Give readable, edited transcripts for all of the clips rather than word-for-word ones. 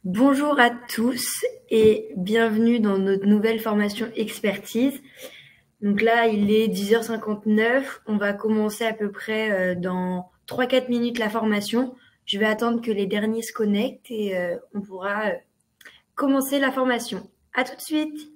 Bonjour à tous et bienvenue dans notre nouvelle formation expertise. Donc là, il est 10h59. On va commencer à peu près dans 3-4 minutes la formation. Je vais attendre que les derniers se connectent et on pourra commencer la formation. À tout de suite!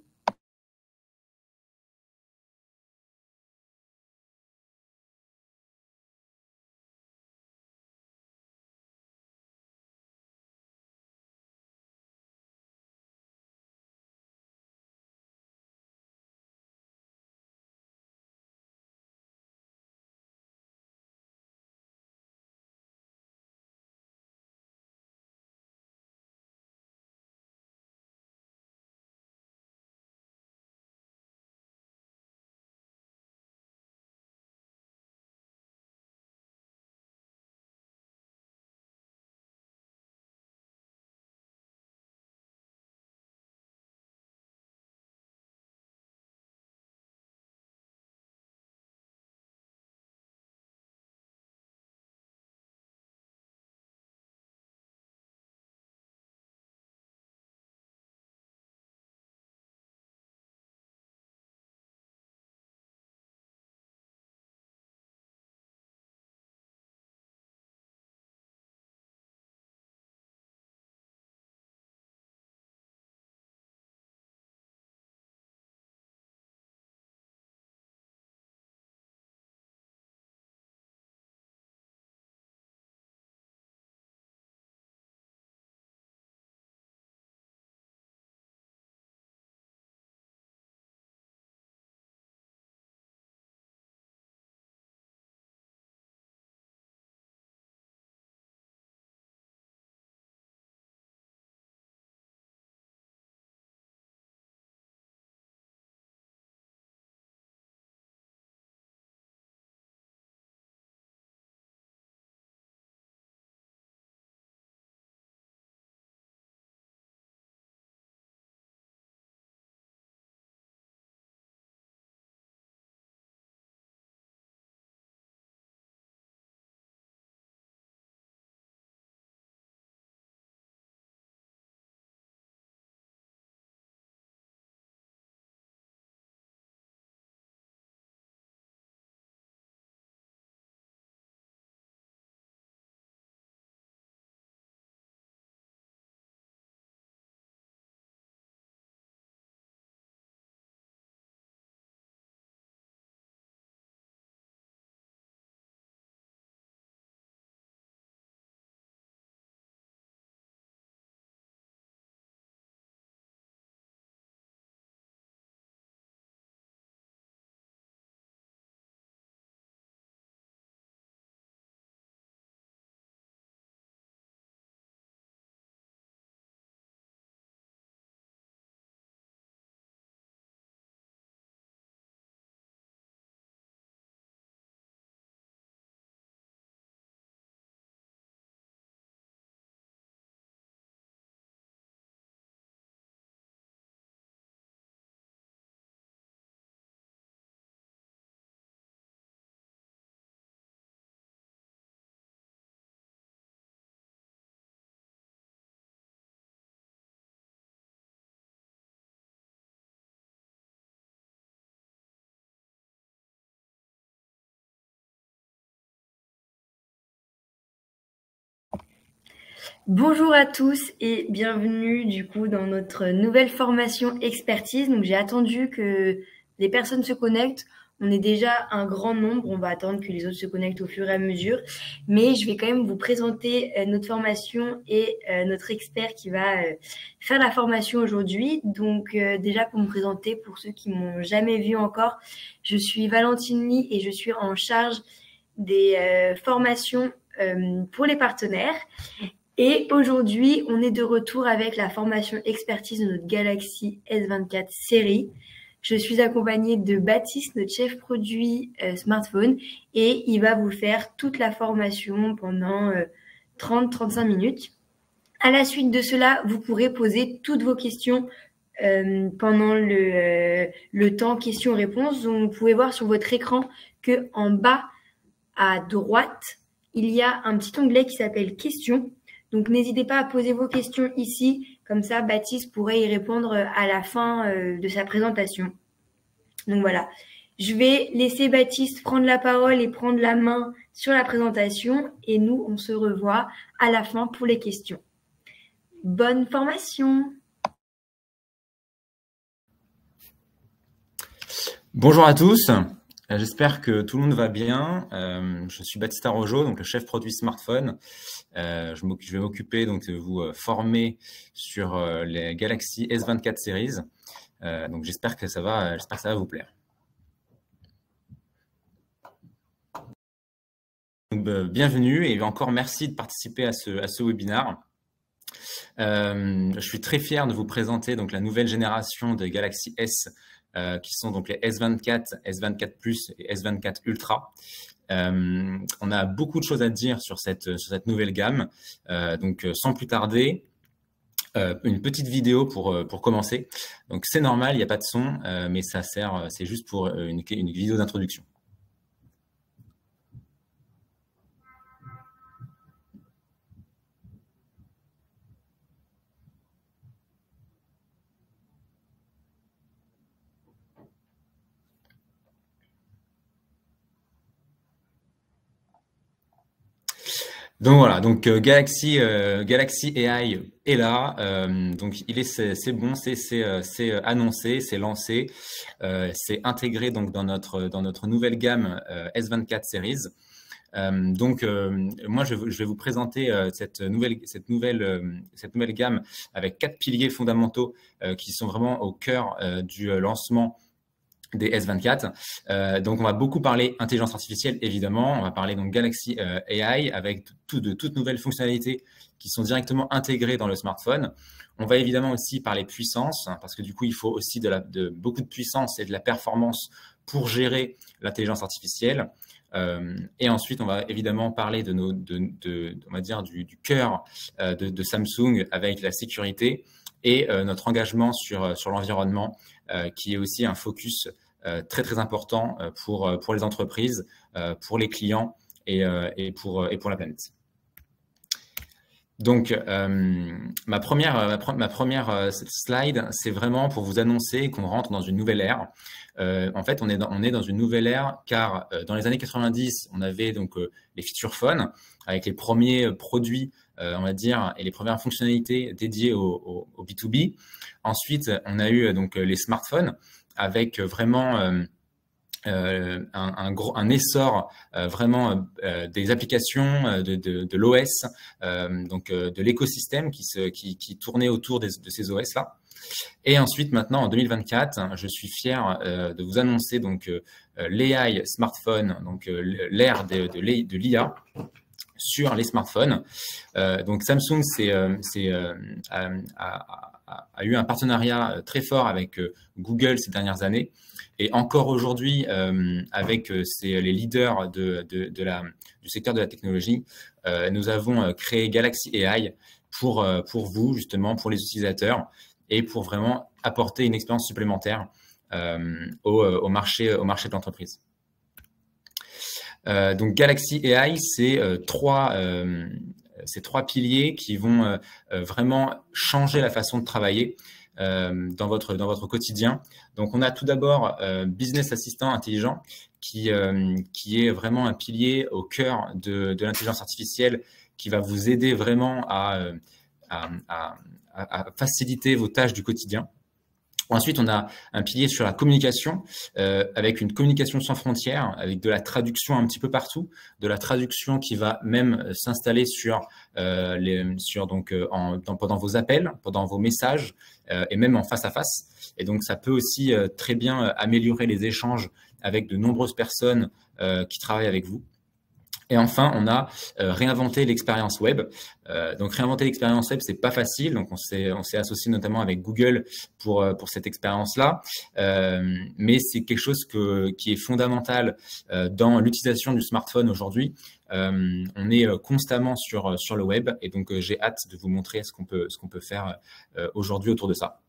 Bonjour à tous et bienvenue du coup dans notre nouvelle formation expertise. Donc j'ai attendu que les personnes se connectent. On est déjà un grand nombre, on va attendre que les autres se connectent au fur et à mesure. Mais je vais quand même vous présenter notre formation et notre expert qui va faire la formation aujourd'hui. Donc déjà pour me présenter, pour ceux qui m'ont jamais vu encore, je suis Valentine Lee et je suis en charge des formations pour les partenaires. Et aujourd'hui, on est de retour avec la formation expertise de notre Galaxy S24 série. Je suis accompagnée de Baptiste, notre chef produit smartphone, et il va vous faire toute la formation pendant 30-35 minutes. À la suite de cela, vous pourrez poser toutes vos questions pendant le temps questions-réponses. Donc, vous pouvez voir sur votre écran qu'en bas à droite, il y a un petit onglet qui s'appelle questions. Donc, n'hésitez pas à poser vos questions ici. Comme ça, Baptiste pourrait y répondre à la fin de sa présentation. Donc, voilà. Je vais laisser Baptiste prendre la parole et prendre la main sur la présentation. Et nous, on se revoit à la fin pour les questions. Bonne formation! Bonjour à tous, j'espère que tout le monde va bien. Je suis Baptiste Arrojo, donc le chef produit smartphone. Je vais m'occuper donc de vous former sur les Galaxy S24 Series. Donc j'espère que ça va vous plaire. Donc, bienvenue et encore merci de participer à ce webinaire. Je suis très fier de vous présenter donc la nouvelle génération des Galaxy S, qui sont donc les S24, S24 Plus et S24 Ultra. On a beaucoup de choses à dire sur cette nouvelle gamme. Donc, sans plus tarder, une petite vidéo pour commencer. Donc, c'est normal, il n'y a pas de son, mais ça sert, c'est juste pour une vidéo d'introduction. Donc voilà, donc Galaxy AI est là, donc c'est bon, c'est annoncé, c'est lancé, c'est intégré donc dans notre nouvelle gamme S24 Series. Donc moi je vais vous présenter cette nouvelle gamme avec 4 piliers fondamentaux qui sont vraiment au cœur du lancement des S24. Donc, on va beaucoup parler intelligence artificielle, évidemment. On va parler donc Galaxy AI avec de toutes nouvelles fonctionnalités qui sont directement intégrées dans le smartphone. On va évidemment aussi parler puissance, parce que du coup, il faut aussi beaucoup de puissance et de la performance pour gérer l'intelligence artificielle. Et ensuite, on va évidemment parler on va dire du cœur de Samsung avec la sécurité et notre engagement sur l'environnement, qui est aussi un focus très très important pour les entreprises, pour les clients et pour la planète. Donc, ma première slide, c'est vraiment pour vous annoncer qu'on rentre dans une nouvelle ère. En fait, on est dans une nouvelle ère car dans les années 90, on avait donc les feature phones avec les premiers produits, on va dire, et les premières fonctionnalités dédiées au B2B. Ensuite, on a eu donc les smartphones avec vraiment un essor vraiment des applications, de l'OS, donc de l'écosystème qui tournait autour de ces OS-là. Et ensuite, maintenant, en 2024, je suis fier de vous annoncer donc l'AI smartphone, donc l'ère de l'IA sur les smartphones. Donc Samsung a eu un partenariat très fort avec Google ces dernières années. Et encore aujourd'hui, avec les leaders du secteur de la technologie, nous avons créé Galaxy AI pour vous, justement, pour les utilisateurs, et pour vraiment apporter une expérience supplémentaire au marché de l'entreprise. Donc Galaxy AI, c'est trois piliers qui vont vraiment changer la façon de travailler dans votre quotidien. Donc on a tout d'abord Business Assistant intelligent qui est vraiment un pilier au cœur de l'intelligence artificielle qui va vous aider vraiment à faciliter vos tâches du quotidien. Ensuite, on a un pilier sur la communication, avec une communication sans frontières, avec de la traduction un petit peu partout, de la traduction qui va même s'installer pendant vos appels, pendant vos messages, et même en face à face. Et donc, ça peut aussi très bien améliorer les échanges avec de nombreuses personnes qui travaillent avec vous. Et enfin, on a réinventé l'expérience web. Donc, réinventer l'expérience web, c'est pas facile. Donc, on s'est associé notamment avec Google pour cette expérience-là. Mais c'est quelque chose qui est fondamental dans l'utilisation du smartphone aujourd'hui. On est constamment sur le web, et donc j'ai hâte de vous montrer ce qu'on peut faire aujourd'hui autour de ça.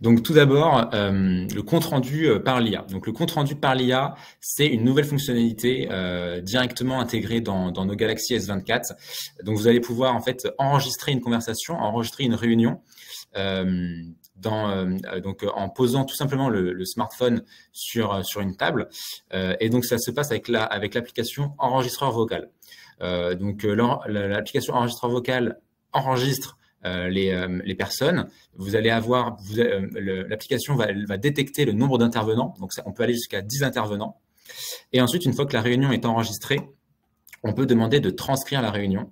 Donc tout d'abord, le compte rendu par l'IA. Donc le compte rendu par l'IA, c'est une nouvelle fonctionnalité directement intégrée dans nos Galaxy S24. Donc vous allez pouvoir en fait enregistrer une conversation, enregistrer une réunion. Donc en posant tout simplement le smartphone sur une table, et donc ça se passe avec l'application enregistreur vocal. Donc l'application enregistreur vocal enregistre les personnes. Vous allez avoir, l'application va détecter le nombre d'intervenants, donc on peut aller jusqu'à 10 intervenants. Et ensuite, une fois que la réunion est enregistrée, on peut demander de transcrire la réunion.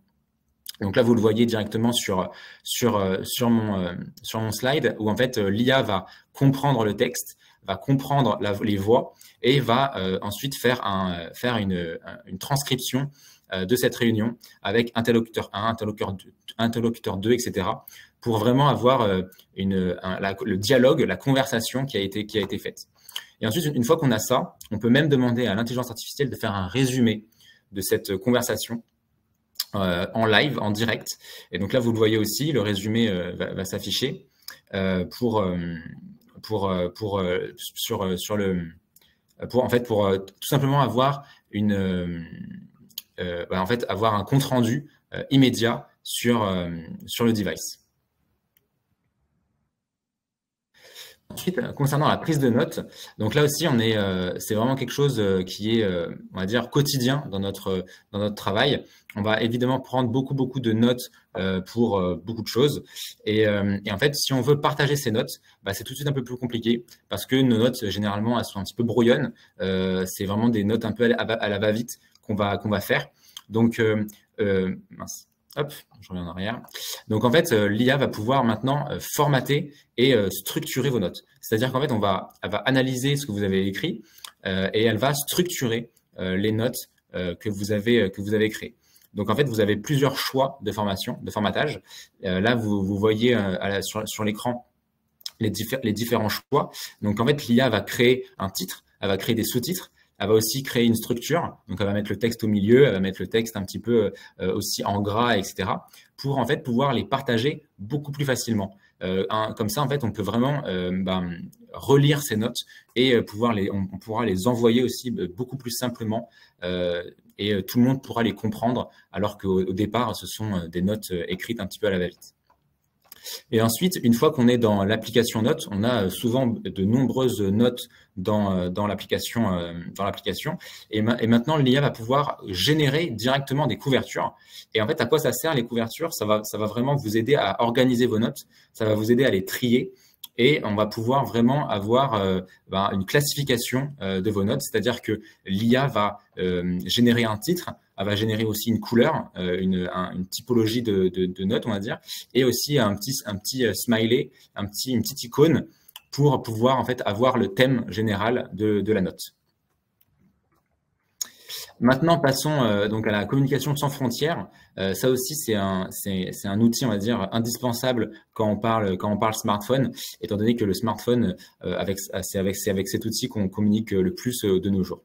Donc là, vous le voyez directement sur mon slide, où en fait l'IA va comprendre le texte, va comprendre les voix et va ensuite faire une transcription de cette réunion avec interlocuteur 1, interlocuteur 2, etc. pour vraiment avoir le dialogue, la conversation qui a été faite. Et ensuite, une fois qu'on a ça, on peut même demander à l'intelligence artificielle de faire un résumé de cette conversation en live, en direct. Et donc là, vous le voyez aussi, le résumé va s'afficher pour tout simplement avoir avoir un compte rendu immédiat sur le device. Ensuite, concernant la prise de notes, donc là aussi, c'est vraiment quelque chose qui est, on va dire, quotidien dans notre travail. On va évidemment prendre beaucoup de notes pour beaucoup de choses. Et en fait, si on veut partager ces notes, c'est tout de suite un peu plus compliqué parce que nos notes, généralement, elles sont un petit peu brouillonnes. C'est vraiment des notes un peu à la va-vite qu'on va faire. Donc, mince. Hop, je reviens en arrière. Donc, en fait, l'IA va pouvoir maintenant formater et structurer vos notes. C'est-à-dire qu'en fait, elle va analyser ce que vous avez écrit et elle va structurer les notes que vous avez créées. Donc, en fait, vous avez plusieurs choix de formatage. Là, vous voyez sur l'écran les différents choix. Donc, en fait, l'IA va créer un titre, elle va créer des sous-titres. Elle va aussi créer une structure, donc elle va mettre le texte au milieu, elle va mettre le texte un petit peu aussi en gras, etc. pour en fait pouvoir les partager beaucoup plus facilement. Comme ça, en fait, on peut vraiment relire ces notes et on pourra les envoyer aussi beaucoup plus simplement et tout le monde pourra les comprendre alors qu'au départ, ce sont des notes écrites un petit peu à la va-vite. Et ensuite, une fois qu'on est dans l'application Notes, on a souvent de nombreuses notes dans l'application. Et maintenant, l'IA va pouvoir générer directement des couvertures. Et en fait, à quoi ça sert les couvertures? Ça va vraiment vous aider à organiser vos notes. Ça va vous aider à les trier. Et on va pouvoir vraiment avoir une classification de vos notes, c'est-à-dire que l'IA va générer un titre, elle va générer aussi une couleur, une typologie de notes, on va dire, et aussi un petit smiley, une petite icône pour pouvoir en fait avoir le thème général de la note. Maintenant, passons donc à la communication sans frontières. Ça aussi, c'est un outil, on va dire, indispensable quand on parle smartphone, étant donné que le smartphone, c'est avec cet outil qu'on communique le plus de nos jours.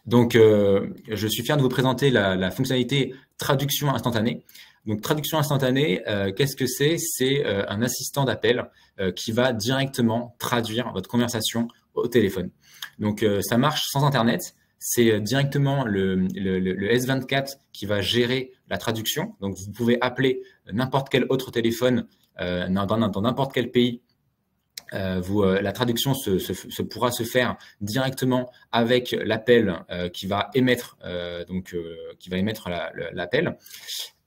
Donc, je suis fier de vous présenter la fonctionnalité traduction instantanée. Donc, traduction instantanée, qu'est-ce que c'est? C'est un assistant d'appel qui va directement traduire votre conversation au téléphone. Donc, ça marche sans Internet. C'est directement le S24 qui va gérer la traduction. Donc, vous pouvez appeler n'importe quel autre téléphone dans n'importe quel pays. La traduction pourra se faire directement avec l'appel qui va émettre l'appel.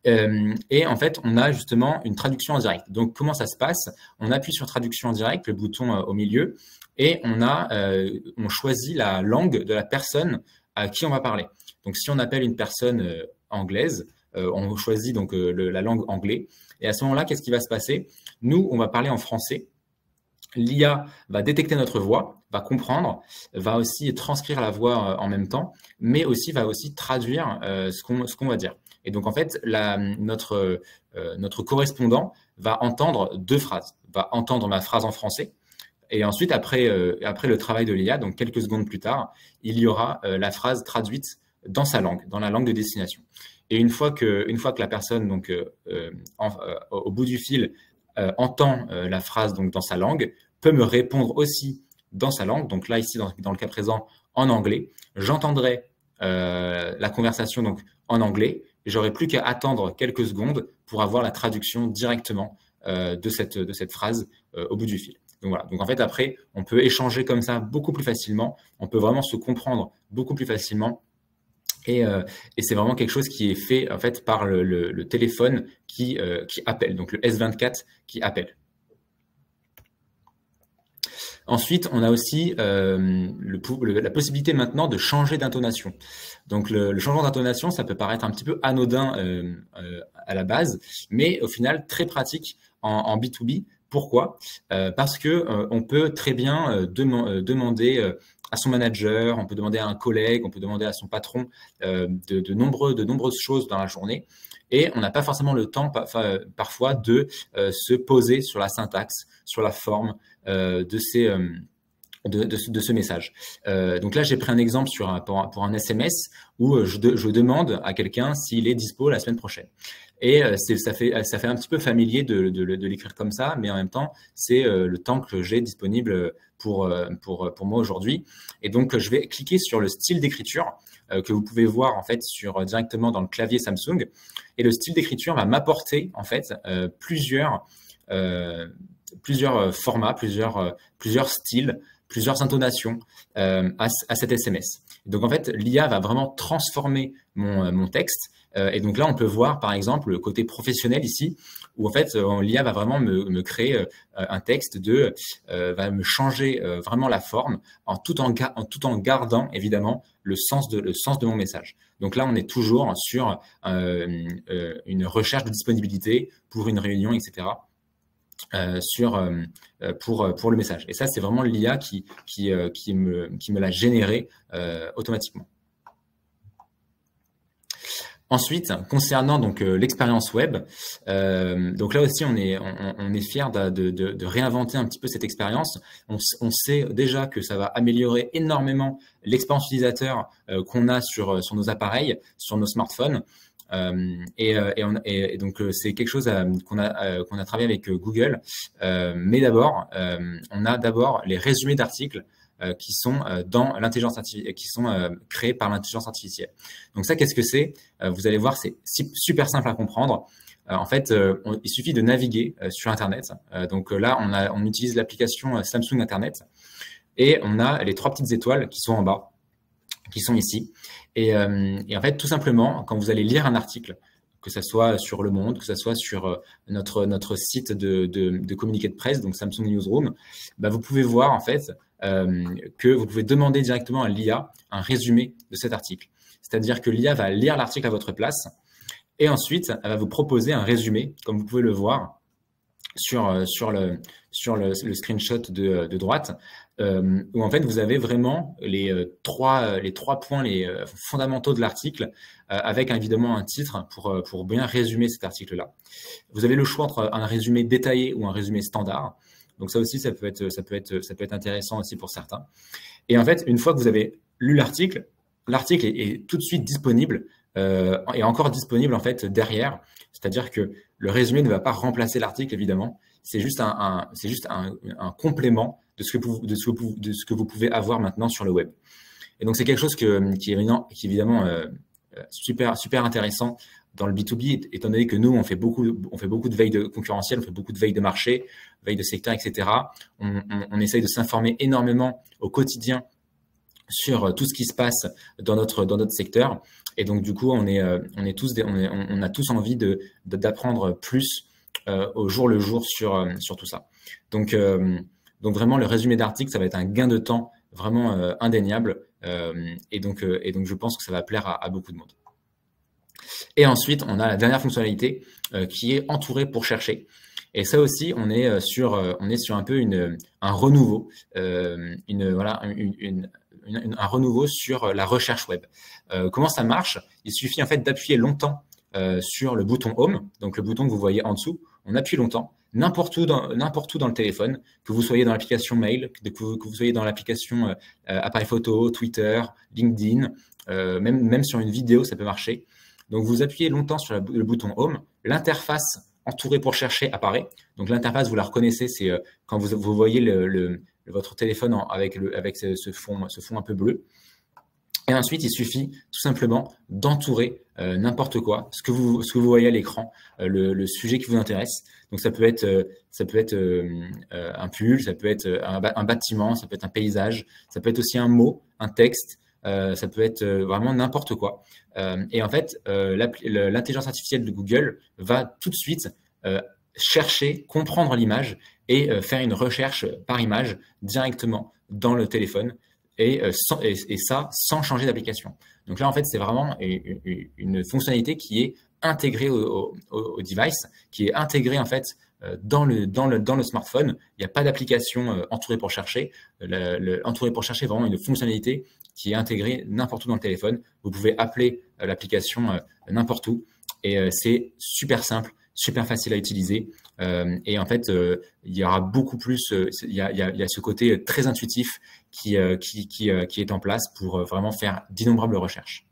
Et en fait, on a justement une traduction en direct. Donc, comment ça se passe? On appuie sur traduction en direct, le bouton au milieu, et on choisit la langue de la personne à qui on va parler. Donc, si on appelle une personne anglaise, on choisit donc la langue anglais. Et à ce moment-là, qu'est-ce qui va se passer? Nous, on va parler en français. L'IA va détecter notre voix, va comprendre, va aussi transcrire la voix en même temps, mais aussi va aussi traduire ce qu'on va dire. Et donc, en fait, notre correspondant va entendre deux phrases. Va entendre ma phrase en français. Et ensuite, après le travail de l'IA, donc quelques secondes plus tard, il y aura la phrase traduite dans sa langue, dans la langue de destination. Et une fois que la personne, donc, au bout du fil, entend la phrase donc dans sa langue, peut me répondre aussi dans sa langue. Donc là, ici, dans le cas présent, en anglais. J'entendrai la conversation donc en anglais. J'aurai plus qu'à attendre quelques secondes pour avoir la traduction directement de cette phrase au bout du fil. Donc voilà. Donc en fait, après, on peut échanger comme ça beaucoup plus facilement. On peut vraiment se comprendre beaucoup plus facilement. Et c'est vraiment quelque chose qui est fait en fait par le téléphone qui appelle, donc le S24 qui appelle. Ensuite, on a aussi la possibilité maintenant de changer d'intonation. Donc le changement d'intonation, ça peut paraître un petit peu anodin à la base, mais au final très pratique en B2B. Pourquoi? Parce que on peut très bien demander à son manager, on peut demander à un collègue, on peut demander à son patron de nombreuses choses dans la journée. Et on n'a pas forcément le temps parfois de se poser sur la syntaxe, sur la forme de ce message. Donc là, j'ai pris un exemple pour un SMS où je demande à quelqu'un s'il est dispo la semaine prochaine. Et ça fait un petit peu familier de l'écrire comme ça, mais en même temps, c'est le temps que j'ai disponible pour moi aujourd'hui. Et donc, je vais cliquer sur le style d'écriture que vous pouvez voir en fait directement dans le clavier Samsung. Et le style d'écriture va m'apporter en fait plusieurs formats, plusieurs styles, plusieurs intonations à cet SMS. Donc en fait, l'IA va vraiment transformer mon texte. Et donc là, on peut voir par exemple le côté professionnel ici, où en fait, l'IA va vraiment me créer un texte va me changer vraiment la forme tout en gardant évidemment le sens de mon message. Donc là, on est toujours sur une recherche de disponibilité pour une réunion, etc. Pour le message. Et ça, c'est vraiment l'IA qui me l'a généré automatiquement. Ensuite, concernant donc l'expérience web, donc là aussi on est fier de réinventer un petit peu cette expérience. On sait déjà que ça va améliorer énormément l'expérience utilisateur qu'on a sur nos appareils, sur nos smartphones. Et donc c'est quelque chose qu'on a travaillé avec Google. Mais d'abord, on a d'abord les résumés d'articles qui sont dans l'intelligence artificielle, qui sont créés par l'intelligence artificielle. Donc ça, qu'est-ce que c'est? Vous allez voir, c'est super simple à comprendre. En fait, il suffit de naviguer sur Internet. Donc là, on utilise l'application Samsung Internet et on a les 3 petites étoiles qui sont en bas, qui sont ici. Et en fait, tout simplement, quand vous allez lire un article, que ça soit sur Le Monde, que ça soit sur notre site de communiqué de presse, donc Samsung Newsroom, bah, vous pouvez voir en fait que vous pouvez demander directement à l'IA un résumé de cet article. C'est-à-dire que l'IA va lire l'article à votre place et ensuite, elle va vous proposer un résumé, comme vous pouvez le voir sur le screenshot de droite, où en fait, vous avez vraiment les trois points fondamentaux de l'article, avec évidemment un titre pour bien résumer cet article-là. Vous avez le choix entre un résumé détaillé ou un résumé standard. Donc ça aussi, ça peut être intéressant aussi pour certains. Et en fait, une fois que vous avez lu l'article est tout de suite disponible et encore disponible en fait derrière. C'est-à-dire que le résumé ne va pas remplacer l'article évidemment. C'est juste un complément de ce que vous pouvez avoir maintenant sur le web. Et donc c'est quelque chose qui est évidemment super intéressant dans le B2B, étant donné que nous, on fait beaucoup de veille de concurrentielle, on fait beaucoup de veille de marché, veille de secteur, etc. On essaye de s'informer énormément au quotidien sur tout ce qui se passe dans notre secteur. Et donc, du coup, on a tous envie d'apprendre plus au jour le jour sur tout ça. Donc vraiment, le résumé d'article, ça va être un gain de temps vraiment indéniable. Et donc, je pense que ça va plaire à beaucoup de monde. Et ensuite, on a la dernière fonctionnalité qui est entouré pour chercher. Et ça aussi, on est sur un peu un renouveau, un renouveau sur la recherche web. Comment ça marche? Il suffit en fait d'appuyer longtemps sur le bouton Home, donc le bouton que vous voyez en dessous. On appuie longtemps, n'importe où dans le téléphone, que vous soyez dans l'application mail, que vous soyez dans l'application appareil photo, Twitter, LinkedIn, même sur une vidéo, ça peut marcher. Donc vous appuyez longtemps sur le bouton Home, l'interface entouré pour chercher apparaît. Donc l'interface, vous la reconnaissez, c'est quand vous voyez votre téléphone avec ce fond un peu bleu. Et ensuite, il suffit tout simplement d'entourer n'importe quoi, ce que vous voyez à l'écran, le sujet qui vous intéresse. Donc ça peut être un pull, ça peut être un bâtiment, ça peut être un paysage, ça peut être aussi un mot, un texte, ça peut être vraiment n'importe quoi. Et en fait, l'intelligence artificielle de Google va tout de suite chercher, comprendre l'image et faire une recherche par image directement dans le téléphone. Et ça sans changer d'application. Donc là, en fait, c'est vraiment une fonctionnalité qui est intégrée au device, qui est intégrée en fait dans le smartphone. Il n'y a pas d'application entourée pour chercher. Entourée pour chercher est vraiment une fonctionnalité qui est intégrée n'importe où dans le téléphone. Vous pouvez appeler l'application n'importe où et c'est super simple, super facile à utiliser. Et en fait, il y aura beaucoup plus, il y a ce côté très intuitif qui est en place pour vraiment faire d'innombrables recherches.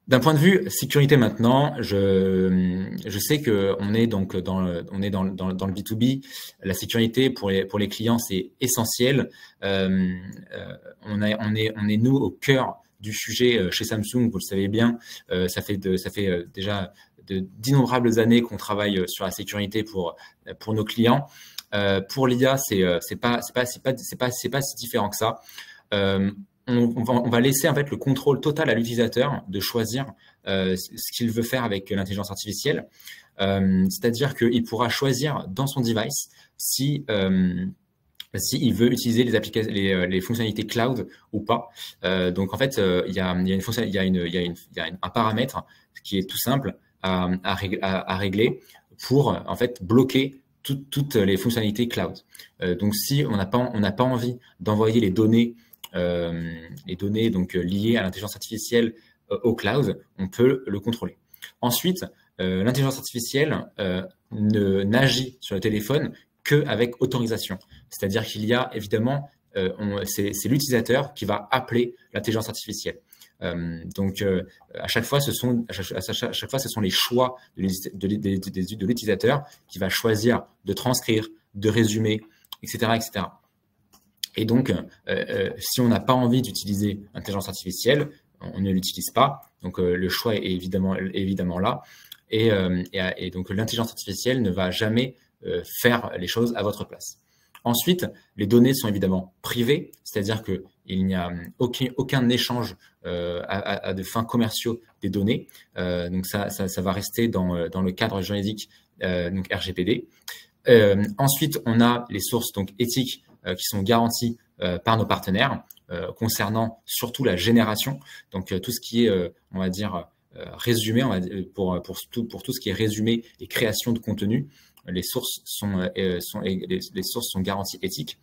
D'un point de vue sécurité maintenant, je sais que on est donc dans le B2B. La sécurité pour les clients, c'est essentiel. On est nous au cœur du sujet chez Samsung, vous le savez bien. Ça fait déjà d'innombrables années qu'on travaille sur la sécurité pour nos clients. Pour l'IA, c'est pas si différent que ça. On va laisser en fait le contrôle total à l'utilisateur de choisir ce qu'il veut faire avec l'intelligence artificielle. C'est-à-dire qu'il pourra choisir dans son device si il veut utiliser les fonctionnalités cloud ou pas. Donc en fait, il y a un paramètre qui est tout simple à régler pour en fait bloquer toutes les fonctionnalités cloud. Donc si on n'a pas envie d'envoyer les données donc liées à l'intelligence artificielle au cloud, on peut le contrôler. Ensuite, l'intelligence artificielle n'agit sur le téléphone qu'avec autorisation. C'est-à-dire qu'il y a évidemment, c'est l'utilisateur qui va appeler l'intelligence artificielle. Donc, à chaque fois, ce sont les choix de l'utilisateur qui va choisir de transcrire, de résumer, etc., etc. Et donc, si on n'a pas envie d'utiliser l'intelligence artificielle, on ne l'utilise pas. Donc, le choix est évidemment là. Et donc, l'intelligence artificielle ne va jamais faire les choses à votre place. Ensuite, les données sont évidemment privées, c'est-à-dire qu'il n'y a aucun échange à de fins commerciaux des données. Donc, ça va rester dans le cadre juridique donc RGPD. Ensuite, on a les sources donc éthiques qui sont garanties par nos partenaires concernant surtout la génération. Donc, tout ce qui est, on va dire, résumé, pour tout ce qui est résumé et création de contenu. Les sources sont garanties éthiques.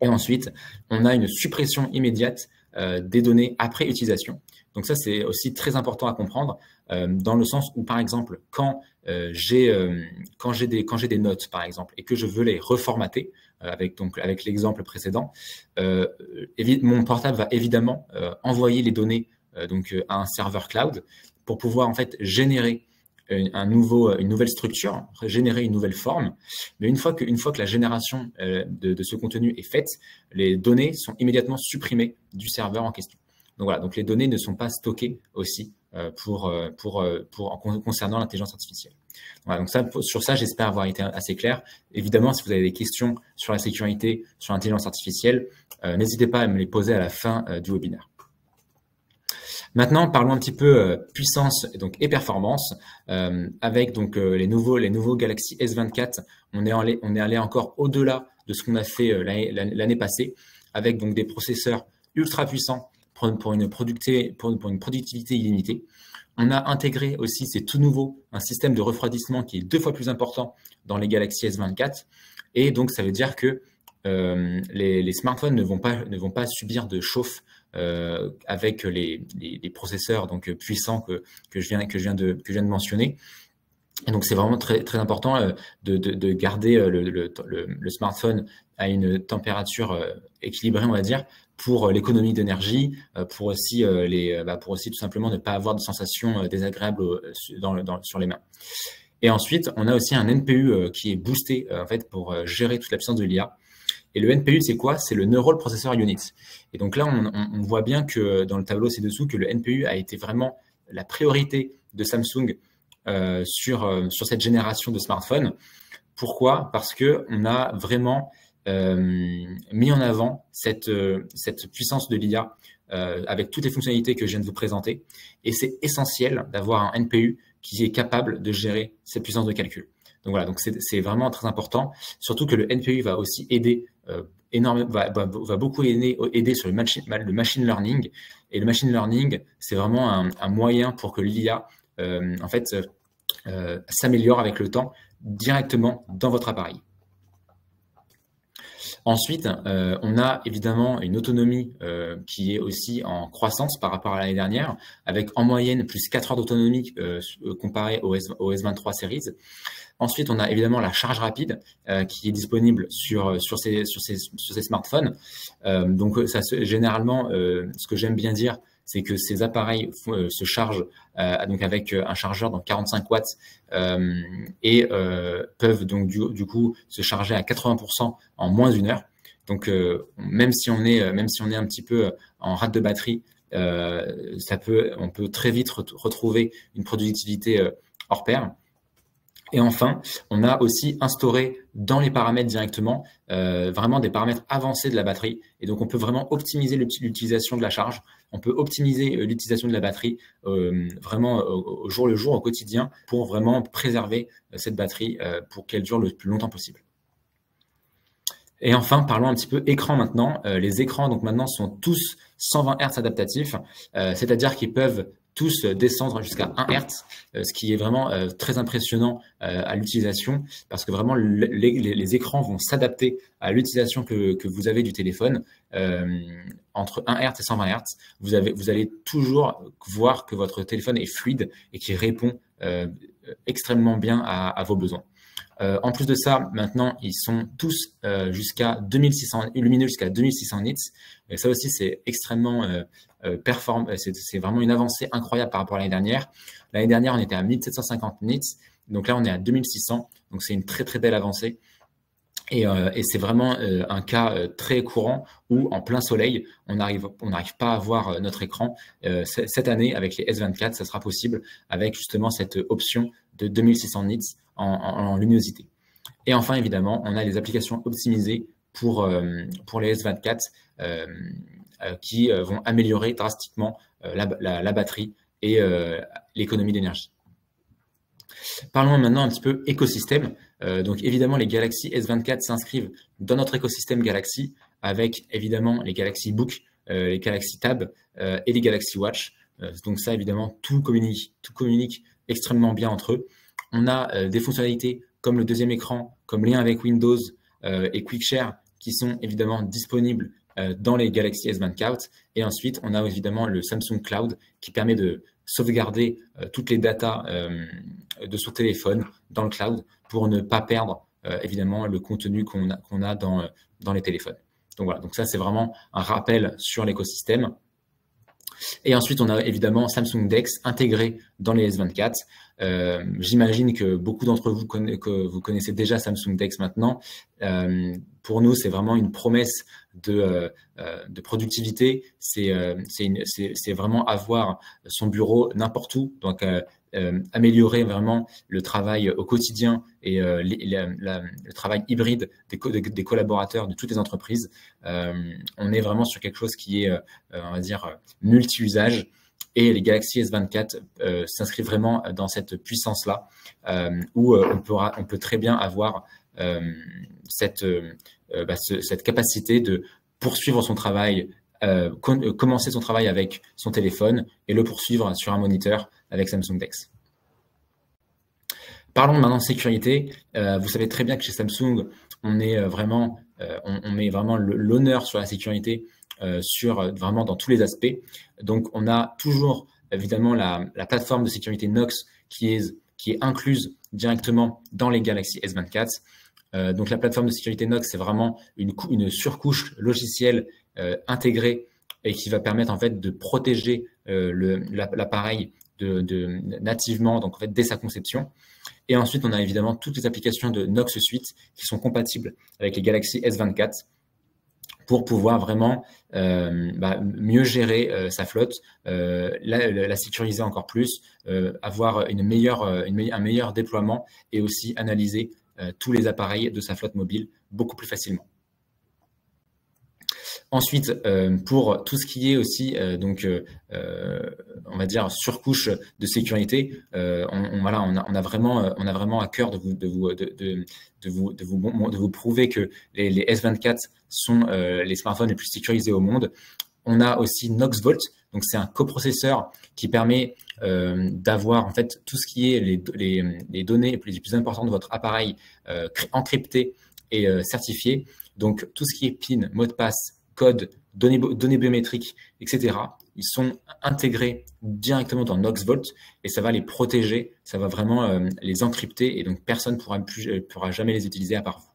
Et ensuite, on a une suppression immédiate des données après utilisation. Donc ça, c'est aussi très important à comprendre dans le sens où, par exemple, quand j'ai des notes, par exemple, et que je veux les reformater avec l'exemple précédent, mon portable va évidemment envoyer les données à un serveur cloud pour pouvoir en fait générer une nouvelle structure, générer une nouvelle forme. Mais une fois que la génération de ce contenu est faite, les données sont immédiatement supprimées du serveur en question. Donc voilà, donc les données ne sont pas stockées aussi concernant l'intelligence artificielle. Voilà, donc sur ça, j'espère avoir été assez clair. Évidemment, si vous avez des questions sur la sécurité, sur l'intelligence artificielle, n'hésitez pas à me les poser à la fin du webinaire. Maintenant, parlons un petit peu puissance et performance. Avec donc les nouveaux Galaxy S24, on est allé encore au-delà de ce qu'on a fait l'année passée, avec donc des processeurs ultra puissants pour une productivité illimitée. On a intégré aussi, c'est tout nouveau, un système de refroidissement qui est 2 fois plus important dans les Galaxy S24. Et donc, ça veut dire que les smartphones ne vont pas subir de chauffe avec les processeurs donc puissants que je viens de mentionner. Et donc c'est vraiment très très important de garder le smartphone à une température équilibrée, on va dire, pour l'économie d'énergie, pour aussi pour aussi tout simplement ne pas avoir de sensations désagréables sur les mains. Et ensuite, on a aussi un NPU qui est boosté en fait pour gérer toute la puissance de l'IA. Et le NPU, c'est quoi? C'est le Neural Processor Unit. Et donc là, on voit bien que dans le tableau ci-dessous, que le NPU a été vraiment la priorité de Samsung sur cette génération de smartphones. Pourquoi? Parce que on a vraiment mis en avant cette puissance de l'IA avec toutes les fonctionnalités que je viens de vous présenter. Et c'est essentiel d'avoir un NPU qui est capable de gérer cette puissance de calcul. Donc voilà, donc c'est vraiment très important, surtout que le NPU va aussi aider énormément, va beaucoup aider sur le machine learning. Et le machine learning, c'est vraiment un moyen pour que l'IA en fait s'améliore avec le temps directement dans votre appareil. Ensuite, on a évidemment une autonomie qui est aussi en croissance par rapport à l'année dernière, avec en moyenne plus 4 heures d'autonomie comparé au S23 Series. Ensuite, on a évidemment la charge rapide qui est disponible sur ces smartphones. Donc, généralement, ce que j'aime bien dire, c'est que ces appareils se chargent donc avec un chargeur dans 45 watts et peuvent donc du coup se charger à 80% en moins d'une heure. Donc même si on est un petit peu en rate de batterie, on peut très vite retrouver une productivité hors pair. Et enfin, on a aussi instauré dans les paramètres directement vraiment des paramètres avancés de la batterie. Et donc, on peut vraiment optimiser l'utilisation de la charge. On peut optimiser l'utilisation de la batterie vraiment au jour le jour, au quotidien, pour vraiment préserver cette batterie pour qu'elle dure le plus longtemps possible. Et enfin, parlons un petit peu écran maintenant. Les écrans, donc maintenant, sont tous 120 Hz adaptatifs, c'est-à-dire qu'ils peuvent tous descendre jusqu'à 1 Hz, ce qui est vraiment très impressionnant à l'utilisation, parce que vraiment les écrans vont s'adapter à l'utilisation que vous avez du téléphone. Entre 1 Hz et 120 Hz, vous allez toujours voir que votre téléphone est fluide et qu'il répond extrêmement bien à vos besoins. En plus de ça, maintenant, ils sont tous jusqu'à 2600, lumineux jusqu'à 2600 nits. Et ça aussi, c'est extrêmement performant. C'est vraiment une avancée incroyable par rapport à l'année dernière. L'année dernière, on était à 1750 nits. Donc là, on est à 2600. Donc c'est une très, très belle avancée. Et c'est vraiment un cas très courant où, en plein soleil, on n'arrive pas à voir notre écran. Cette année, avec les S24, ça sera possible avec justement cette option de 2600 nits en luminosité. Et enfin, évidemment, on a les applications optimisées pour les S24 qui vont améliorer drastiquement la batterie et l'économie d'énergie. Parlons maintenant un petit peu écosystème. Donc évidemment, les Galaxy S24 s'inscrivent dans notre écosystème Galaxy avec évidemment les Galaxy Book, les Galaxy Tab et les Galaxy Watch. Donc ça, évidemment, tout communique extrêmement bien entre eux. On a des fonctionnalités comme le deuxième écran, comme lien avec Windows et QuickShare qui sont évidemment disponibles dans les Galaxy S24. Et ensuite, on a évidemment le Samsung Cloud qui permet de sauvegarder toutes les datas de son téléphone dans le cloud pour ne pas perdre évidemment le contenu qu'on a dans les téléphones. Donc voilà, donc ça c'est vraiment un rappel sur l'écosystème. Et ensuite, on a évidemment Samsung DeX intégré dans les S24. J'imagine que beaucoup d'entre vous connaissez déjà Samsung DeX maintenant. Pour nous, c'est vraiment une promesse de productivité. C'est vraiment avoir son bureau n'importe où. Donc, améliorer vraiment le travail au quotidien et le travail hybride des collaborateurs de toutes les entreprises. On est vraiment sur quelque chose qui est, on va dire, multi-usage. Et les Galaxy S24 s'inscrivent vraiment dans cette puissance-là où on peut très bien avoir cette capacité de poursuivre son travail, commencer son travail avec son téléphone et le poursuivre sur un moniteur avec Samsung DeX. Parlons maintenant de sécurité. Vous savez très bien que chez Samsung, on met vraiment l'honneur sur la sécurité vraiment dans tous les aspects. Donc, on a toujours évidemment la plateforme de sécurité Knox qui est incluse directement dans les Galaxy S24. Donc, la plateforme de sécurité Knox, c'est vraiment une surcouche logicielle intégré et qui va permettre en fait de protéger l'appareil nativement, donc en fait dès sa conception. Et ensuite, on a évidemment toutes les applications de Knox Suite qui sont compatibles avec les Galaxy S24 pour pouvoir vraiment mieux gérer sa flotte, la sécuriser encore plus, avoir un meilleur déploiement et aussi analyser tous les appareils de sa flotte mobile beaucoup plus facilement. Ensuite, pour tout ce qui est aussi on va dire surcouche de sécurité, on a vraiment à cœur de vous prouver que les S24 sont les smartphones les plus sécurisés au monde. On a aussi Knox Vault, donc c'est un coprocesseur qui permet d'avoir en fait tout ce qui est les données les plus importantes de votre appareil encryptées et certifiées. Donc tout ce qui est PIN, mot de passe, code, données biométriques, etc. Ils sont intégrés directement dans Knox Vault et ça va les protéger, ça va vraiment les encrypter et donc personne ne pourra jamais les utiliser à part vous.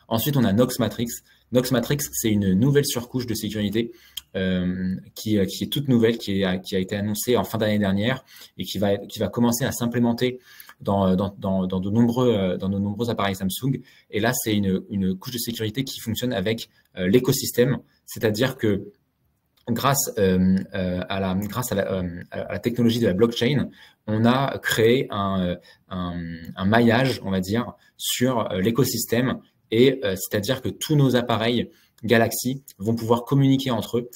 Ensuite, on a Knox Matrix. Knox Matrix, c'est une nouvelle surcouche de sécurité qui est toute nouvelle, qui a été annoncée en fin d'année dernière et qui va commencer à s'implémenter dans de nombreux appareils Samsung. Et là, c'est une couche de sécurité qui fonctionne avec l'écosystème, c'est-à-dire que grâce à la technologie de la blockchain, on a créé un maillage, on va dire, sur l'écosystème. Et c'est-à-dire que tous nos appareils Galaxy vont pouvoir communiquer entre eux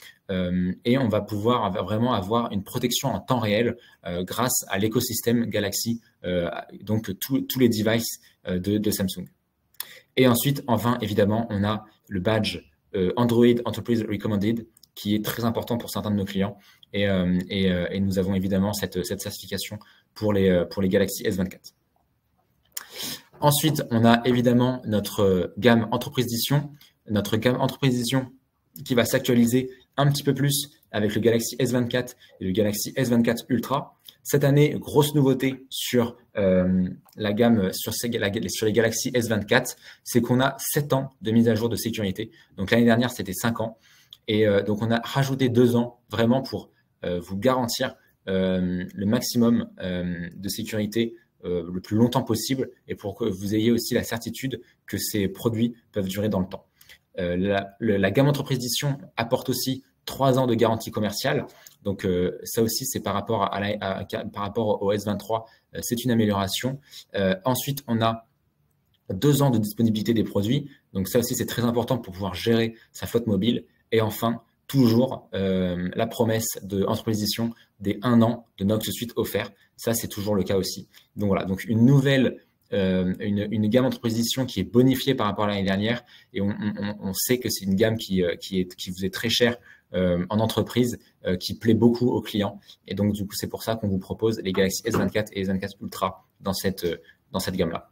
et on va pouvoir vraiment avoir une protection en temps réel grâce à l'écosystème Galaxy, donc tous les devices de Samsung. Et ensuite, enfin, évidemment, on a le badge Android Enterprise Recommended qui est très important pour certains de nos clients et nous avons évidemment cette certification pour les Galaxy S24. Ensuite, on a évidemment notre gamme Entreprise Edition. Notre gamme Entreprise Edition qui va s'actualiser un petit peu plus avec le Galaxy S24 et le Galaxy S24 Ultra. Cette année, grosse nouveauté sur la gamme, sur les Galaxy S24, c'est qu'on a 7 ans de mise à jour de sécurité. Donc l'année dernière, c'était 5 ans. Et donc, on a rajouté 2 ans vraiment pour vous garantir le maximum de sécurité le plus longtemps possible et pour que vous ayez aussi la certitude que ces produits peuvent durer dans le temps. La gamme Entreprise Edition apporte aussi 3 ans de garantie commerciale. Donc, ça aussi, c'est par rapport au S23, c'est une amélioration. Ensuite, on a 2 ans de disponibilité des produits. Donc, ça aussi, c'est très important pour pouvoir gérer sa flotte mobile. Et enfin, toujours la promesse de Entreprise Edition des 1 an de Knox Suite offert. Ça, c'est toujours le cas aussi. Donc voilà, donc une nouvelle, une gamme Entreprise Edition qui est bonifiée par rapport à l'année dernière. Et on sait que c'est une gamme qui vous est très chère en entreprise, qui plaît beaucoup aux clients. Et donc, du coup, c'est pour ça qu'on vous propose les Galaxy S24 et S24 Ultra dans cette gamme-là.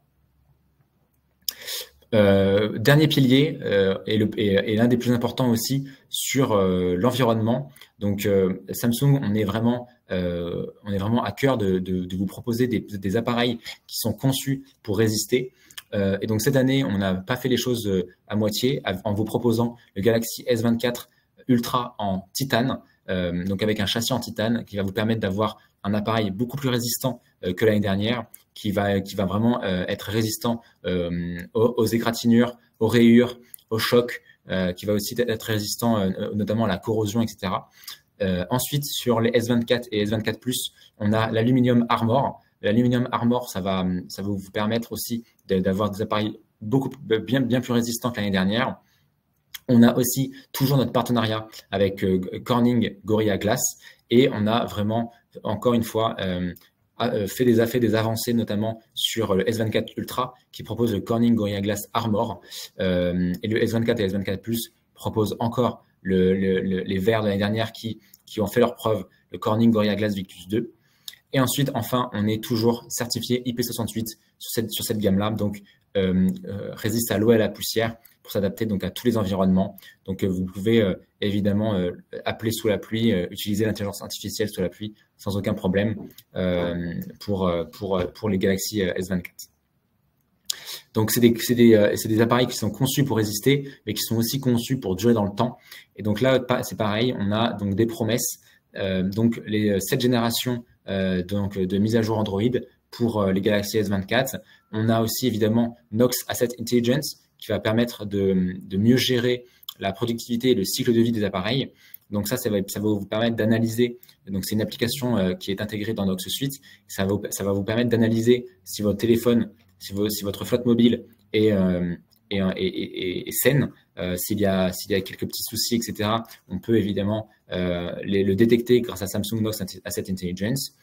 Dernier pilier et l'un des plus importants aussi sur l'environnement. Donc Samsung, on est vraiment à cœur de vous proposer des appareils qui sont conçus pour résister. Et donc cette année, on n'a pas fait les choses à moitié en vous proposant le Galaxy S24 Ultra en titane, donc avec un châssis en titane qui va vous permettre d'avoir un appareil beaucoup plus résistant que l'année dernière, qui va vraiment être résistant aux égratignures, aux rayures, aux chocs, qui va aussi être résistant notamment à la corrosion, etc. Ensuite, sur les S24 et S24 Plus, on a l'Aluminium Armor. L'Aluminium Armor, ça va vous permettre aussi d'avoir des appareils bien plus résistants que l'année dernière. On a aussi toujours notre partenariat avec Corning Gorilla Glass et on a vraiment, encore une fois, fait des avancées, notamment sur le S24 Ultra qui propose le Corning Gorilla Glass Armor et le S24 et S24 Plus proposent encore les verres de l'année dernière qui ont fait leur preuve, le Corning Gorilla Glass Victus 2. Et ensuite, enfin, on est toujours certifié IP68 sur cette gamme-là, donc résiste à l'eau et à la poussière pour s'adapter donc à tous les environnements. Donc, vous pouvez évidemment appeler sous la pluie, utiliser l'intelligence artificielle sous la pluie sans aucun problème pour les Galaxy S24. Donc, c'est des appareils qui sont conçus pour résister, mais qui sont aussi conçus pour durer dans le temps. Et donc là, c'est pareil, on a donc des promesses. Donc, les 7 générations donc, de mise à jour Android pour les Galaxy S24. On a aussi évidemment Knox Asset Intelligence qui va permettre de mieux gérer la productivité et le cycle de vie des appareils. Donc ça va vous permettre d'analyser. Donc c'est une application qui est intégrée dans Knox Suite. Ça va vous permettre d'analyser si votre téléphone, si votre flotte mobile est saine, s'il y a quelques petits soucis, etc. On peut évidemment le détecter grâce à Samsung Knox Asset Intelligence.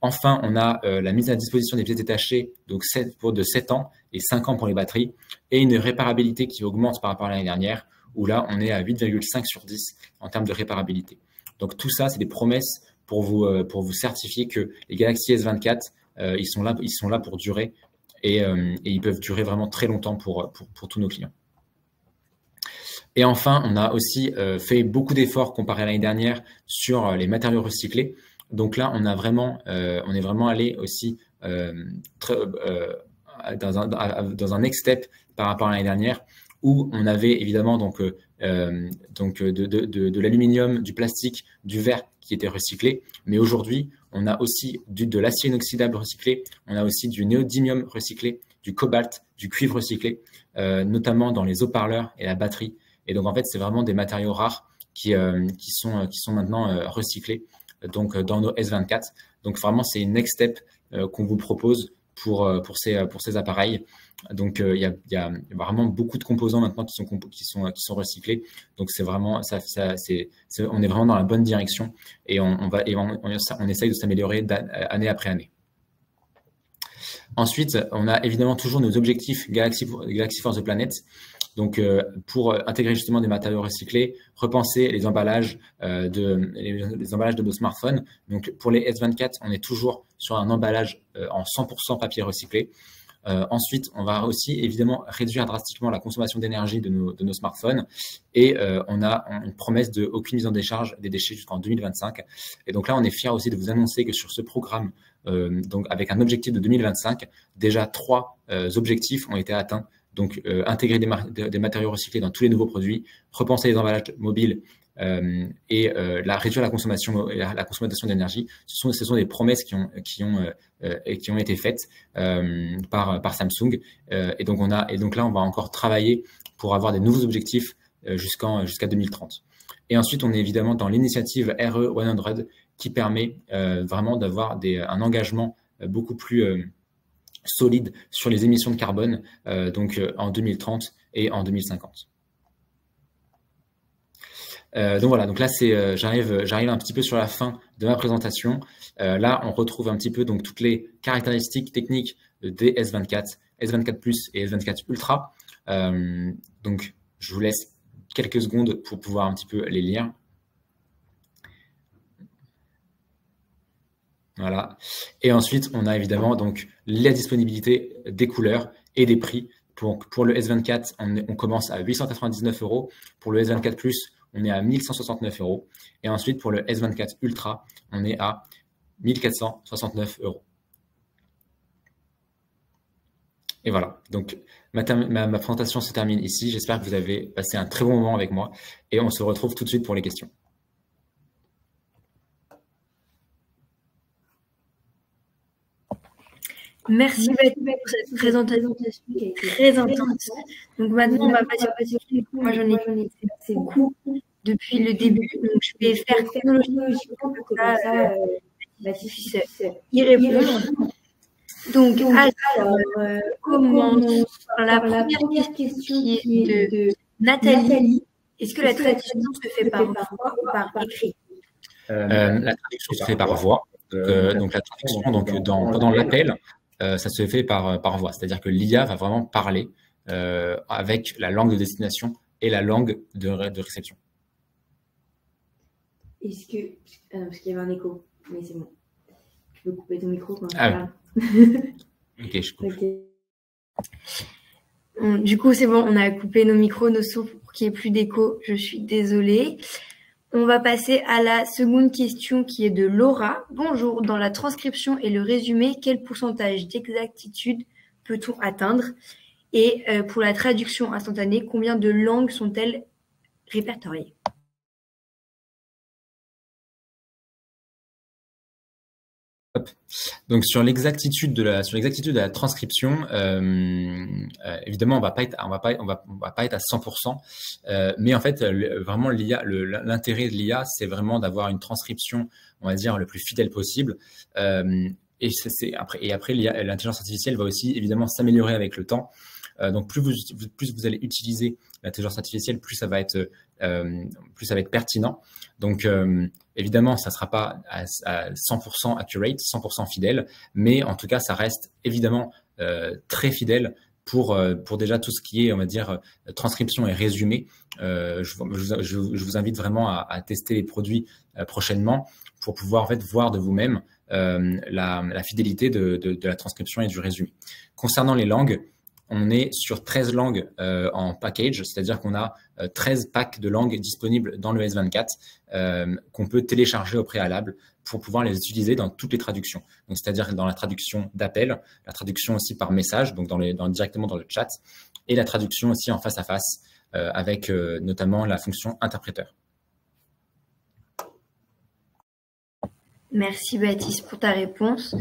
Enfin, on a la mise à disposition des pièces détachées, donc de 7 ans et 5 ans pour les batteries, et une réparabilité qui augmente par rapport à l'année dernière, où là, on est à 8,5 sur 10 en termes de réparabilité. Donc tout ça, c'est des promesses pour vous certifier que les Galaxy S24, ils sont là pour durer, et ils peuvent durer vraiment très longtemps pour tous nos clients. Et enfin, on a aussi fait beaucoup d'efforts comparé à l'année dernière sur les matériaux recyclés. Donc là, on est vraiment allé aussi dans un next step par rapport à l'année dernière, où on avait évidemment de l'aluminium, du plastique, du verre qui étaient recyclés. Mais aujourd'hui, on a aussi de l'acier inoxydable recyclé, on a aussi du néodymium recyclé, du cobalt, du cuivre recyclé, notamment dans les haut-parleurs et la batterie. Et donc en fait, c'est vraiment des matériaux rares qui sont maintenant recyclés, donc dans nos S24. Donc vraiment, c'est une next step qu'on vous propose pour ces appareils. Donc il y a vraiment beaucoup de composants maintenant qui sont recyclés. Donc c'est vraiment on est vraiment dans la bonne direction, et on essaye de s'améliorer année après année. Ensuite, on a évidemment toujours nos objectifs Galaxy for the Planet. Donc, pour intégrer justement des matériaux recyclés, repenser les emballages de nos smartphones. Donc, pour les S24, on est toujours sur un emballage en 100% papier recyclé. Ensuite, on va aussi évidemment réduire drastiquement la consommation d'énergie de nos smartphones, et on a une promesse de aucune mise en décharge des déchets jusqu'en 2025. Et donc là, on est fiers aussi de vous annoncer que sur ce programme, donc avec un objectif de 2025, déjà 3 objectifs ont été atteints. Donc, intégrer des matériaux recyclés dans tous les nouveaux produits, repenser les emballages mobiles et réduire la consommation d'énergie. Ce sont des promesses qui ont été faites par Samsung. Et donc là, on va encore travailler pour avoir des nouveaux objectifs jusqu'à 2030. Et ensuite, on est évidemment dans l'initiative RE100 qui permet vraiment d'avoir un engagement beaucoup plus solide sur les émissions de carbone, donc en 2030 et en 2050. Donc voilà, donc là j'arrive un petit peu sur la fin de ma présentation. Là, on retrouve un petit peu donc toutes les caractéristiques techniques des S24, S24 Plus et S24 Ultra. Donc je vous laisse quelques secondes pour pouvoir un petit peu les lire. Voilà. Et ensuite, on a évidemment donc la disponibilité des couleurs et des prix. Pour le S24, on commence à 899 €. Pour le S24 Plus, on est à 1169 €. Et ensuite, pour le S24 Ultra, on est à 1469 €. Et voilà. Donc, ma présentation se termine ici. J'espère que vous avez passé un très bon moment avec moi. Et on se retrouve tout de suite pour les questions. Merci Baptiste pour cette présentation qui est très intense. Donc maintenant, on va passer au question. Moi, j'en ai fait beaucoup depuis le début. Donc, je vais faire chronologiquement pour que ça, Baptiste puisse y répondre. Donc, alors, commence par la première question qui est de Nathalie. Est-ce que la traduction se fait par voix ou par écrit? La traduction se fait par voix. Donc la traduction, pendant l'appel, ça se fait par voix. C'est-à-dire que l'IA va vraiment parler avec la langue de destination et la langue de réception. Est-ce que... parce qu'il y avait un écho, mais c'est bon. Tu peux couper ton micro quand Ok, je coupe. Okay. Du coup, c'est bon, on a coupé nos micros, nos sons pour qu'il n'y ait plus d'écho. Je suis désolée. On va passer à la seconde question qui est de Laura. Bonjour, dans la transcription et le résumé, quel pourcentage d'exactitude peut-on atteindre? Et pour la traduction instantanée, combien de langues sont-elles répertoriées? Donc sur l'exactitude de la transcription, évidemment on va pas être à 100%, mais en fait vraiment l'intérêt de l'IA, c'est vraiment d'avoir une transcription, on va dire, le plus fidèle possible. Et après l'intelligence artificielle va aussi évidemment s'améliorer avec le temps. Donc plus vous allez utiliser l'intelligence artificielle, plus ça va être pertinent. Donc évidemment, ça sera pas à 100% accurate, 100% fidèle, mais en tout cas, ça reste évidemment très fidèle pour déjà tout ce qui est, on va dire, transcription et résumé. Je vous invite vraiment à tester les produits prochainement pour pouvoir en fait voir de vous-même la fidélité de la transcription et du résumé. Concernant les langues, on est sur 13 langues en package, c'est-à-dire qu'on a 13 packs de langues disponibles dans le S24 qu'on peut télécharger au préalable pour pouvoir les utiliser dans toutes les traductions. Donc, c'est-à-dire dans la traduction d'appel, la traduction aussi par message, donc directement dans le chat, et la traduction aussi en face à face avec notamment la fonction interpréteur. Merci Baptiste pour ta réponse.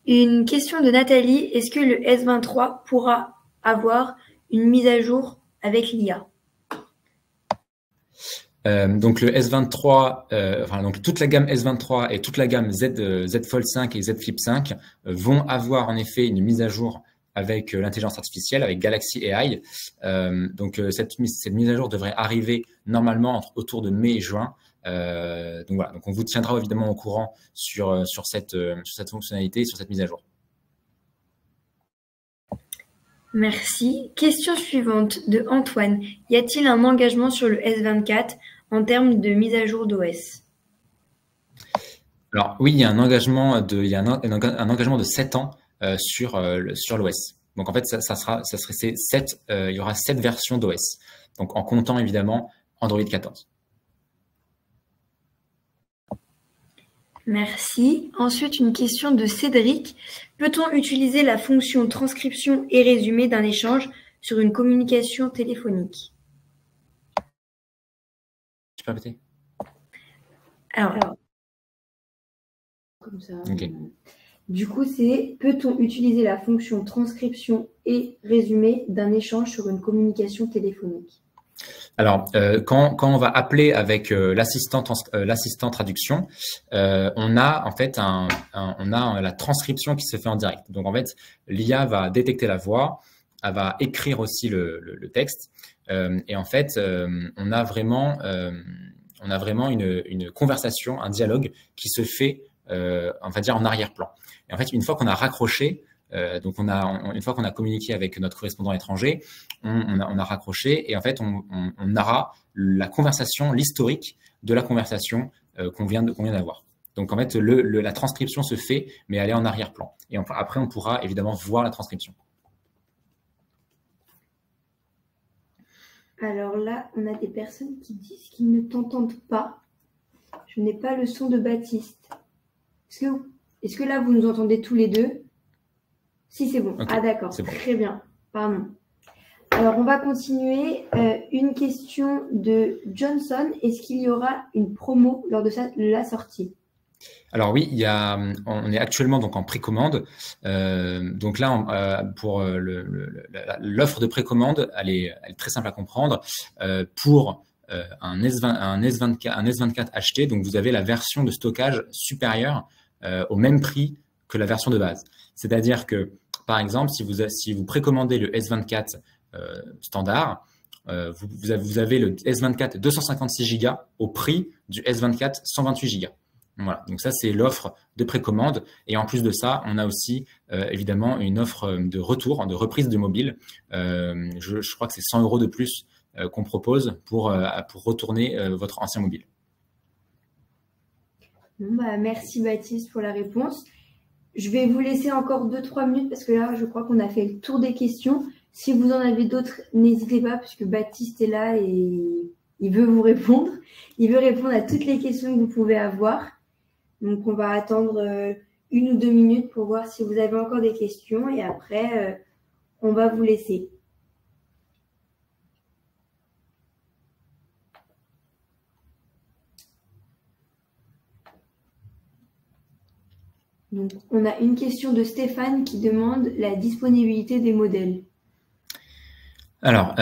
Une question de Nathalie. Est-ce que le S23 pourra avoir une mise à jour avec l'IA? Donc le S23, donc toute la gamme S23 et toute la gamme Z Fold 5 et Z Flip 5 vont avoir en effet une mise à jour avec l'intelligence artificielle, avec Galaxy AI. Donc cette mise à jour devrait arriver normalement autour de mai et juin. Donc voilà, donc on vous tiendra évidemment au courant sur cette fonctionnalité, sur cette mise à jour. Merci. Question suivante de Antoine. Y a-t-il un engagement sur le S24 en termes de mise à jour d'OS? Alors oui, il y a un engagement un engagement de 7 ans sur l'OS. Donc en fait, il y aura 7 versions d'OS. Donc en comptant évidemment Android 14. Merci. Ensuite, une question de Cédric. Peut-on utiliser la fonction transcription et résumé d'un échange sur une communication téléphonique? Tu peux répéter? Alors, comme ça. Ok. Du coup, c'est peut-on utiliser la fonction transcription et résumé d'un échange sur une communication téléphonique? Alors, quand on va appeler avec l'assistant traduction, on a en fait la transcription qui se fait en direct. Donc en fait, l'IA va détecter la voix, elle va écrire aussi le texte, et en fait, on a vraiment une conversation, un dialogue qui se fait, on va dire, en arrière-plan. Et en fait, une fois qu'on a raccroché, donc une fois qu'on a communiqué avec notre correspondant étranger, on a raccroché et en fait on aura la conversation, l'historique de la conversation qu'on vient d'avoir. Donc en fait la transcription se fait, mais elle est en arrière-plan. Et après on pourra évidemment voir la transcription. Alors là, on a des personnes qui disent qu'ils ne t'entendent pas. Je n'ai pas le son de Baptiste. Est-ce que là vous nous entendez tous les deux? Si, c'est bon. Okay, ah, d'accord. Bon. Très bien. Pardon. Alors, on va continuer. Une question de Johnson. Est-ce qu'il y aura une promo lors de la sortie? Alors oui, on est actuellement donc en précommande. Donc là, pour l'offre de précommande, elle est très simple à comprendre. Pour un S24 acheté, donc vous avez la version de stockage supérieure au même prix que la version de base. C'est-à-dire que, par exemple, si vous précommandez le S24 standard, vous avez le S24 256 Go au prix du S24 128 Go. Voilà, donc ça, c'est l'offre de précommande. Et en plus de ça, on a aussi évidemment une offre de retour, de reprise de mobile. Je crois que c'est 100 € de plus qu'on propose pour retourner votre ancien mobile. Bon, merci Baptiste pour la réponse. Je vais vous laisser encore 2-3 minutes parce que là, je crois qu'on a fait le tour des questions. Si vous en avez d'autres, n'hésitez pas parce que Baptiste est là et il veut vous répondre. Il veut répondre à toutes les questions que vous pouvez avoir. Donc, on va attendre 1 ou 2 minutes pour voir si vous avez encore des questions et après, on va vous laisser. Donc, on a une question de Stéphane qui demande la disponibilité des modèles. Alors,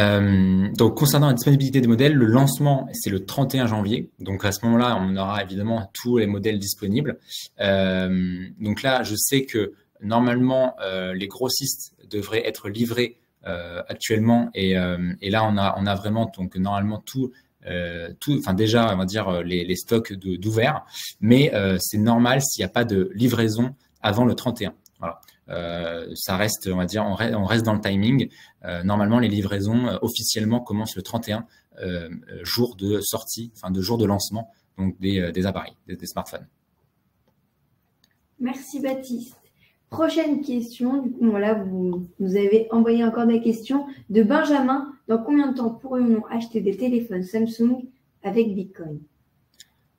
donc concernant la disponibilité des modèles, le lancement, c'est le 31 janvier. Donc à ce moment-là, on aura évidemment tous les modèles disponibles. Donc là, je sais que normalement, les grossistes devraient être livrés actuellement. Et là, on a vraiment donc normalement enfin déjà, on va dire les stocks d'ouverts. Mais c'est normal s'il n'y a pas de livraison avant le 31. Voilà. Ça reste, on va dire, on reste dans le timing. Normalement, les livraisons officiellement commencent le 31, jour de sortie, enfin de jour de lancement, donc des appareils, des smartphones. Merci Baptiste. Prochaine question, du coup, voilà, vous nous avez envoyé encore des questions de Benjamin. Dans combien de temps pourrions-nous acheter des téléphones Samsung avec Bitcoin?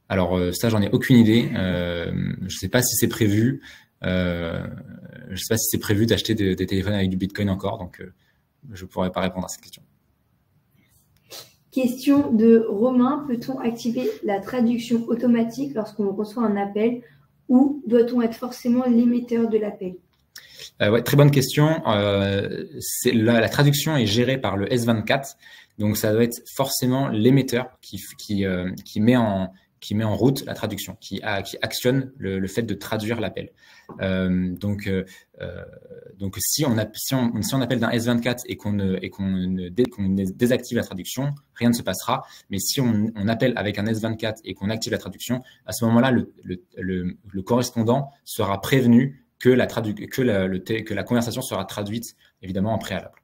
Alors ça, j'en ai aucune idée. Je sais pas si c'est prévu. Je sais pas si c'est prévu d'acheter des téléphones avec du Bitcoin encore, donc je pourrais pas répondre à cette question. Question de Romain, peut-on activer la traduction automatique lorsqu'on reçoit un appel ou doit-on être forcément l'émetteur de l'appel? Ouais, très bonne question. La traduction est gérée par le S24, donc ça doit être forcément l'émetteur qui met en route la traduction, qui actionne le fait de traduire l'appel. Donc si on appelle d'un S24 et qu'on désactive la traduction, rien ne se passera. Mais si on appelle avec un S24 et qu'on active la traduction, à ce moment-là, le correspondant sera prévenu que la conversation sera traduite évidemment en préalable.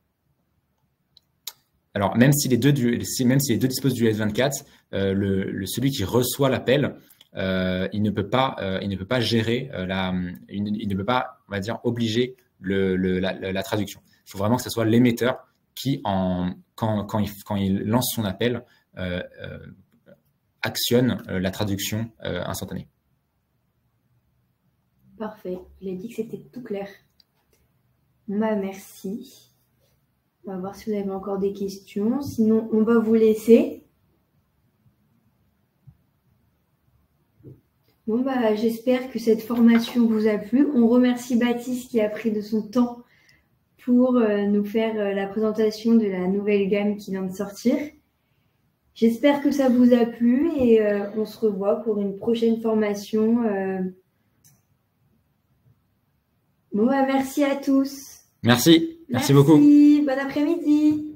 Alors, même si les deux disposent du S24, celui qui reçoit l'appel, il ne peut pas gérer il ne peut pas, on va dire, obliger la traduction. Il faut vraiment que ce soit l'émetteur qui, quand il lance son appel, actionne la traduction instantanée. Parfait. Il a dit que c'était tout clair. Merci. On va voir si vous avez encore des questions. Sinon, on va vous laisser. Bon, j'espère que cette formation vous a plu. On remercie Baptiste qui a pris de son temps pour nous faire la présentation de la nouvelle gamme qui vient de sortir. J'espère que ça vous a plu et on se revoit pour une prochaine formation. Bon, merci à tous. Merci beaucoup. Bon après-midi.